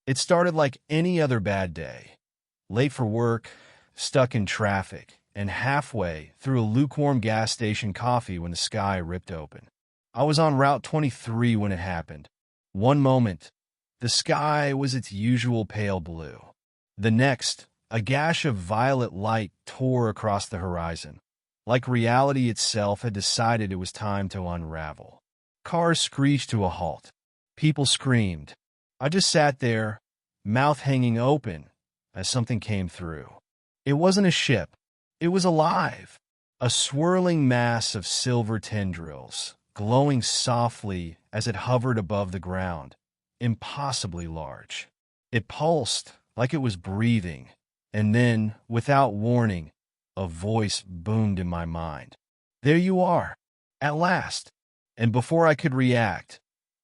It started like any other bad day. Late for work, stuck in traffic, and halfway through a lukewarm gas station coffee when the sky ripped open. I was on Route 23 when it happened. One moment, the sky was its usual pale blue. The next, a gash of violet light tore across the horizon, like reality itself had decided it was time to unravel. Cars screeched to a halt. People screamed. I just sat there, mouth hanging open, as something came through. It wasn't a ship. It was alive. A swirling mass of silver tendrils, glowing softly as it hovered above the ground, impossibly large. It pulsed like it was breathing, and then, without warning, a voice boomed in my mind. There you are, at last. And before I could react,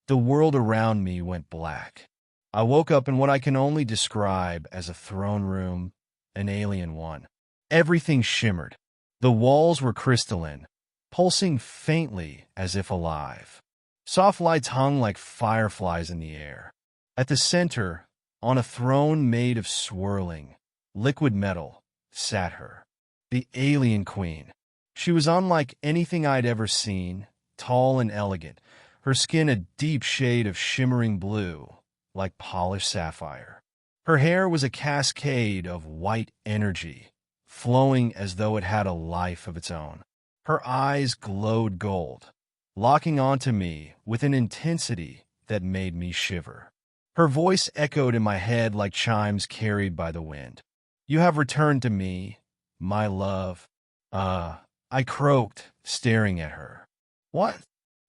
the world around me went black. I woke up in what I can only describe as a throne room, an alien one. Everything shimmered. The walls were crystalline, pulsing faintly as if alive. Soft lights hung like fireflies in the air. At the center, on a throne made of swirling, liquid metal, sat her, the alien queen. She was unlike anything I'd ever seen, tall and elegant, her skin a deep shade of shimmering blue, like polished sapphire. Her hair was a cascade of white energy, flowing as though it had a life of its own. Her eyes glowed gold, locking onto me with an intensity that made me shiver. Her voice echoed in my head like chimes carried by the wind. You have returned to me, my love. I croaked, staring at her. What?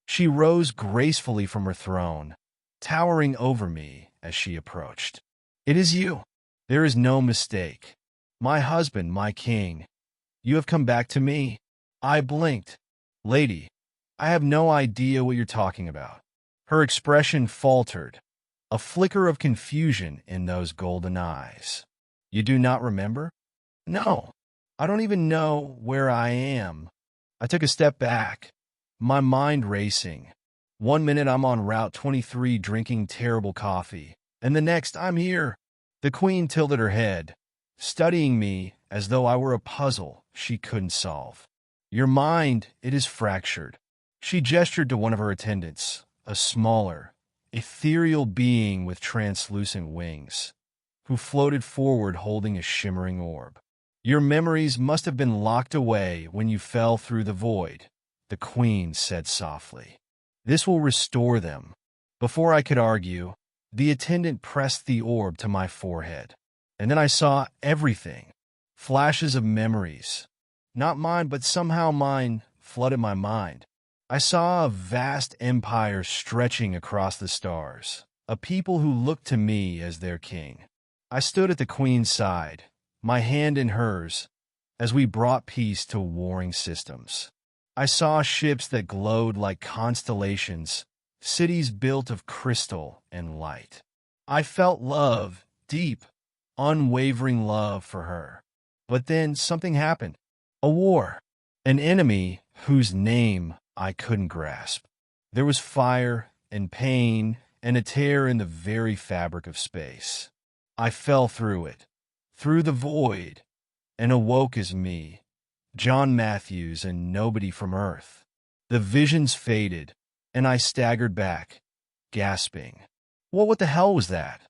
She rose gracefully from her throne, towering over me as she approached. It is you. There is no mistake. My husband, my king. You have come back to me. I blinked. Lady, I have no idea what you're talking about. Her expression faltered, a flicker of confusion in those golden eyes. You do not remember? No. I don't even know where I am. I took a step back, my mind racing. One minute I'm on Route 23 drinking terrible coffee, and the next I'm here. The queen tilted her head, studying me as though I were a puzzle she couldn't solve. Your mind, it is fractured. She gestured to one of her attendants, a smaller, ethereal being with translucent wings, who floated forward holding a shimmering orb. Your memories must have been locked away when you fell through the void, the queen said softly. This will restore them. Before I could argue, the attendant pressed the orb to my forehead, and then I saw everything. Flashes of memories. Not mine, but somehow mine flooded my mind. I saw a vast empire stretching across the stars, a people who looked to me as their king. I stood at the queen's side, my hand in hers, as we brought peace to warring systems. I saw ships that glowed like constellations, cities built of crystal and light. I felt love, deep, unwavering love for her. But then something happened. A war. An enemy whose name I couldn't grasp. There was fire and pain and a tear in the very fabric of space. I fell through it, through the void, and awoke as me, John Matthews and nobody from Earth. The visions faded, and I staggered back, gasping. What the hell was that?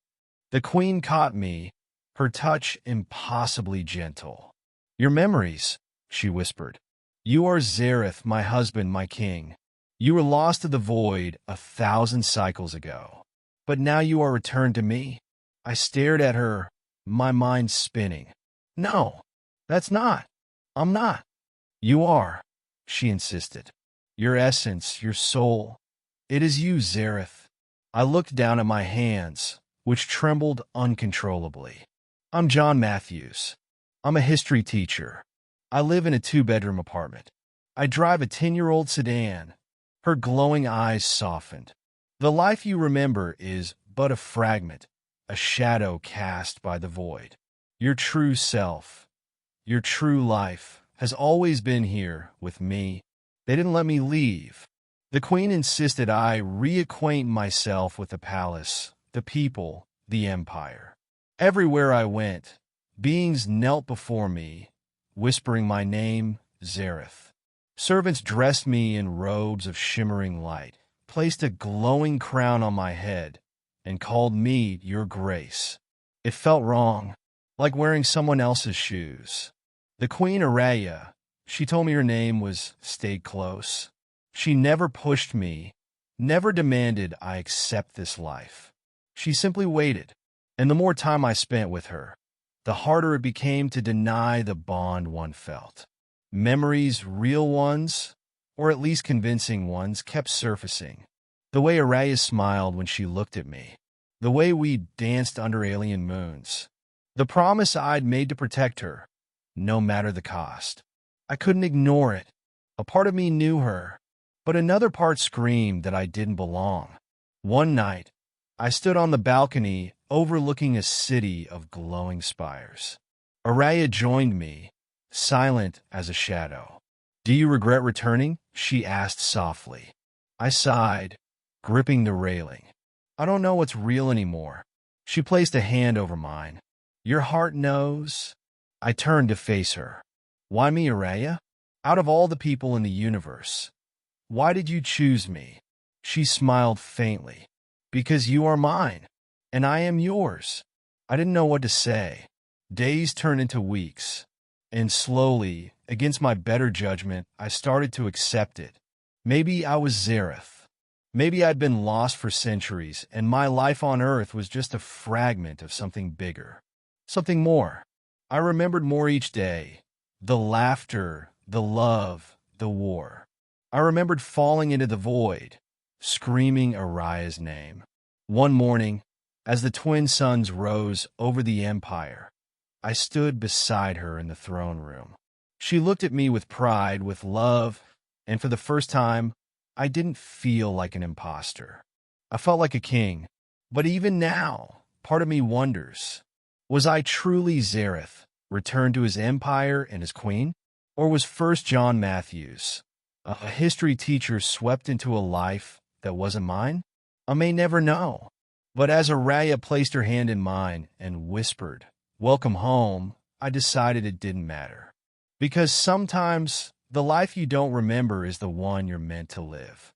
The queen caught me, her touch impossibly gentle. Your memories, she whispered. You are Zareth, my husband, my king. You were lost to the void 1,000 cycles ago. But now you are returned to me. I stared at her, my mind spinning. No, that's not. I'm not. You are, she insisted. Your essence, your soul. It is you, Zareth. I looked down at my hands, which trembled uncontrollably. I'm John Matthews. I'm a history teacher. I live in a 2-bedroom apartment. I drive a 10-year-old sedan. Her glowing eyes softened. The life you remember is but a fragment, a shadow cast by the void. Your true self, your true life, has always been here with me. They didn't let me leave. The queen insisted I reacquaint myself with the palace, the people, the Empire. Everywhere I went, beings knelt before me, whispering my name, Zareth. Servants dressed me in robes of shimmering light, placed a glowing crown on my head, and called me Your Grace. It felt wrong, like wearing someone else's shoes. The Queen Araya, she told me her name was Stay Close. She never pushed me, never demanded I accept this life. She simply waited, and the more time I spent with her, the harder it became to deny the bond one felt. Memories, real ones, or at least convincing ones, kept surfacing. The way Araya smiled when she looked at me. The way we danced under alien moons. The promise I'd made to protect her, no matter the cost. I couldn't ignore it. A part of me knew her, but another part screamed that I didn't belong. One night, I stood on the balcony overlooking a city of glowing spires. Araya joined me, silent as a shadow. "Do you regret returning?" she asked softly. I sighed, gripping the railing. "I don't know what's real anymore." She placed a hand over mine. "Your heart knows." I turned to face her. "Why me, Araya? Out of all the people in the universe, why did you choose me?" She smiled faintly. "Because you are mine, and I am yours." I didn't know what to say. Days turned into weeks, and slowly, against my better judgment, I started to accept it. Maybe I was Zareth. Maybe I'd been lost for centuries, and my life on Earth was just a fragment of something bigger. Something more. I remembered more each day. The laughter, the love, the war. I remembered falling into the void, screaming Araya's name. One morning, as the twin suns rose over the Empire, I stood beside her in the throne room. She looked at me with pride, with love, and for the first time, I didn't feel like an imposter. I felt like a king. But even now, part of me wonders, was I truly Zareth, returned to his empire and his queen? Or was First John Matthews, a history teacher swept into a life that wasn't mine? I may never know. But as Araya placed her hand in mine and whispered, "Welcome home," I decided it didn't matter. Because sometimes the life you don't remember is the one you're meant to live.